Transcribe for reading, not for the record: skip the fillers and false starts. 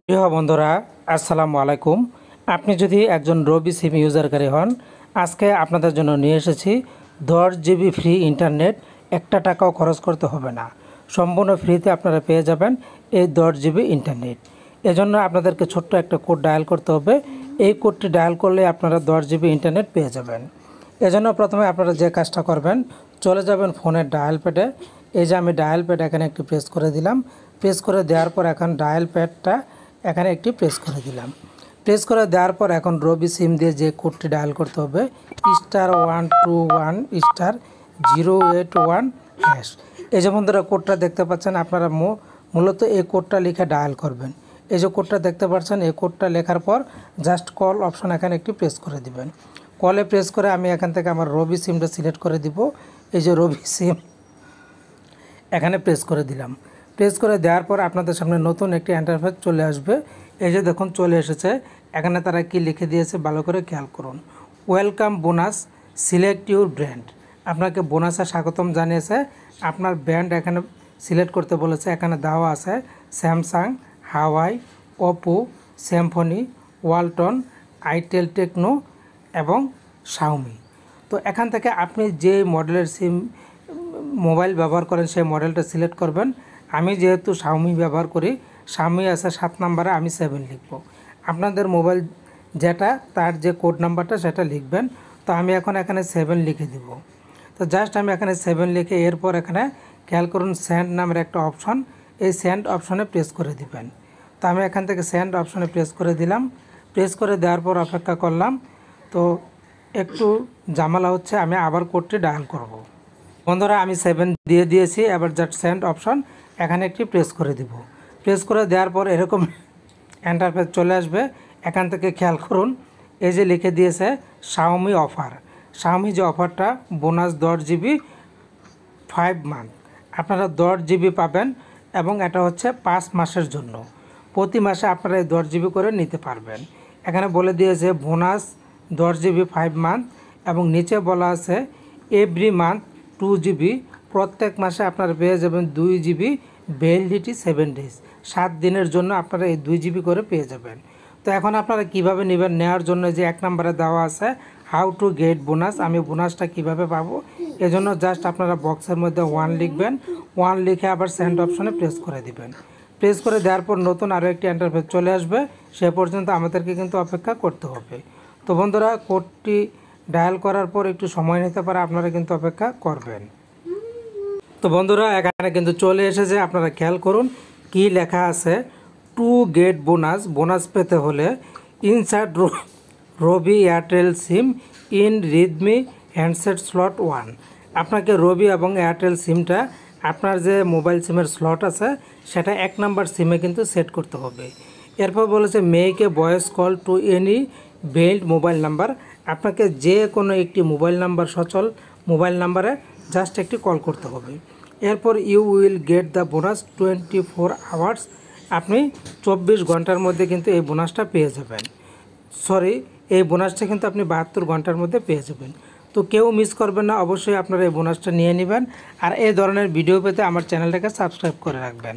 প্রিয় বন্ধুরা, আসসালামু আলাইকুম। আপনি যদি একজন রবি সিম ইউজারকারী হন, আজকে আপনাদের জন্য নিয়ে এসেছি 10 জিবি ফ্রি ইন্টারনেট। একটা টাকাও খরচ করতে হবে না, সম্পূর্ণ ফ্রিতে আপনারা পেয়ে যাবেন এই 10 জিবি ইন্টারনেট। এজন্য আপনাদেরকে ছোট্ট একটা কোড ডায়াল করতে হবে। এই কোডটি ডায়াল করলে আপনারা 10 জিবি ইন্টারনেট পেয়ে যাবেন। এজন্য প্রথমে আপনারা যে কাজটা করবেন, চলে যাবেন ফোনের ডায়াল প্যাডে। এই যে আমি ডায়াল প্যাড এখানে একটি প্রেস করে দিলাম। প্রেস করে দেওয়ার পর এখন ডায়াল প্যাডটা এখানে একটি প্রেস করে দিলাম। প্রেস করে দেওয়ার পর এখন রবি সিম দিয়ে যে কোডটি ডায়াল করতে হবে, *121*081#। এই যে বন্ধুরা কোডটা দেখতে পাচ্ছেন, আপনারা মূলত এই কোডটা লিখে ডায়াল করবেন। এই যে কোডটা দেখতে পাচ্ছেন, এই কোডটা লেখার পর জাস্ট কল অপশন এখানে একটি প্রেস করে দিবেন। কলে প্রেস করে আমি এখান থেকে আমার রবি সিমটা সিলেক্ট করে দিব। এই যে রবি সিম এখানে প্রেস করে দিলাম। প্রেস করে দেওয়ার পর আপনাদের সামনে নতুন একটি ইন্টারফেস চলে আসবে। এই যে দেখুন চলে এসেছে। এখানে তারা কি লিখে দিয়েছে ভালো করে খেয়াল করুন। Welcome bonus, select your brand. আপনাকে বোনাসে স্বাগতম জানিয়েছে। আপনার ব্র্যান্ড এখানে সিলেক্ট করতে বলেছে। এখানে দেওয়া আছে Samsung, Huawei, Oppo, Symphony, Walton, Itel, Tecno এবং শাওমি। তো এখান থেকে আপনি যে মডেলের সিম মোবাইল ব্যবহার করেন সেই মডেলটা সিলেক্ট করবেন। আমি যেহেতু শাওমি ব্যবহার করি, শাওমি আছে 7 নম্বরে, আমি 7 লিখব। আপনাদের মোবাইল যেটা তার যে কোড নাম্বারটা সেটা লিখবেন। তো আমি এখন এখানে 7 লিখে দিব। তো জাস্ট আমি এখানে 7 লিখে এরপর এখানে খেয়াল করুন সেন্ড নামের একটা অপশন, এই সেন্ড অপশনে প্রেস করে দিবেন। তো আমি এখান থেকে সেন্ড অপশনে প্রেস করে দিলাম। প্রেস করে দেওয়ার পর অপেক্ষা করলাম। তো একটু ঝামেলা হচ্ছে, আমি আবার কোডটি ডায়াল করব। বন্ধুরা আমি 7 দিয়ে দিয়েছি। এবার জাস্ট সেন্ড অপশন এখানে একটি প্রেস করে দিব। প্রেস করে দেওয়ার পর এরকম ইন্টারফেস চলে আসবে। এখান থেকে খেয়াল করুন, এই যে লিখে দিয়েছে শাওমি অফার। শাওমি যে অফারটা বোনাস 10 জিবি 5 মান্থ, আপনারা 10 জিবি পাবেন এবং এটা হচ্ছে 5 মাসের জন্য। প্রতি মাসে আপনারা এই 10 জিবি করে নিতে পারবেন। এখানে বলে দিয়েছে বোনাস 10 জিবি 5 মান্থ এবং নিচে বলা আছে এভরি মান্থ 2 জিবি। প্রত্যেক মাসে আপনারা পেয়ে যাবেন 2 জিবি, ভ্যালিডিটি 7 ডেজ। 7 দিনের জন্য আপনারা এই 2 জিবি করে পেয়ে যাবেন। তো এখন আপনারা কিভাবে নেবেন, নেওয়ার জন্য যে 1 নম্বরে দেওয়া আছে হাউ টু গেট বোনাস, আমি বোনাসটা কিভাবে পাবো, এজন্য জাস্ট আপনারা বক্সের মধ্যে 1 লিখবেন। 1 লিখে আবার সেন্ড অপশনে প্রেস করে দিবেন। প্রেস করে দেওয়ার পর নতুন আরও একটি ইন্টারফেস চলে আসবে। সে পর্যন্ত আমাদেরকে কিন্তু অপেক্ষা করতে হবে। তো বন্ধুরা কোডটি ডায়াল করার পর একটু সময় নিতে পারে, আপনারা কিন্তু অপেক্ষা করবেন। তো বন্ধুরা এখানে কিন্তু চলে এসেছে, আপনারা খেয়াল করুন কি লেখা আছে, টু গেট বোনাস। বোনাস পেতে হলে insert Robi Airtel SIM in Redmi handset slot 1। আপনাকে রবি এবং এয়ারটেল সিমটা আপনার যে মোবাইল সিমের স্লট আছে সেটা 1 নাম্বার সিমে কিন্তু সেট করতে হবে। এরপর বলেছে make a voice call to any valid mobile number. আপনাকে যে কোনো একটি মোবাইল নাম্বার, সচল মোবাইল নাম্বারে জাস্ট একটি কল করতে হবে। এরপর you will get the bonus 24 hours. আপনি 24 ঘন্টার মধ্যে কিন্তু এই বোনাসটা পেয়ে যাবেন। এই বোনাসটা কিন্তু আপনি 72 ঘন্টার মধ্যে পেয়ে যাবেন। তো কেউ মিস করবেন না, অবশ্যই আপনারা এই বোনাসটা নিয়ে নেবেন। আর এই ধরনের ভিডিও পেতে আমার চ্যানেলটাকে সাবস্ক্রাইব করে রাখবেন।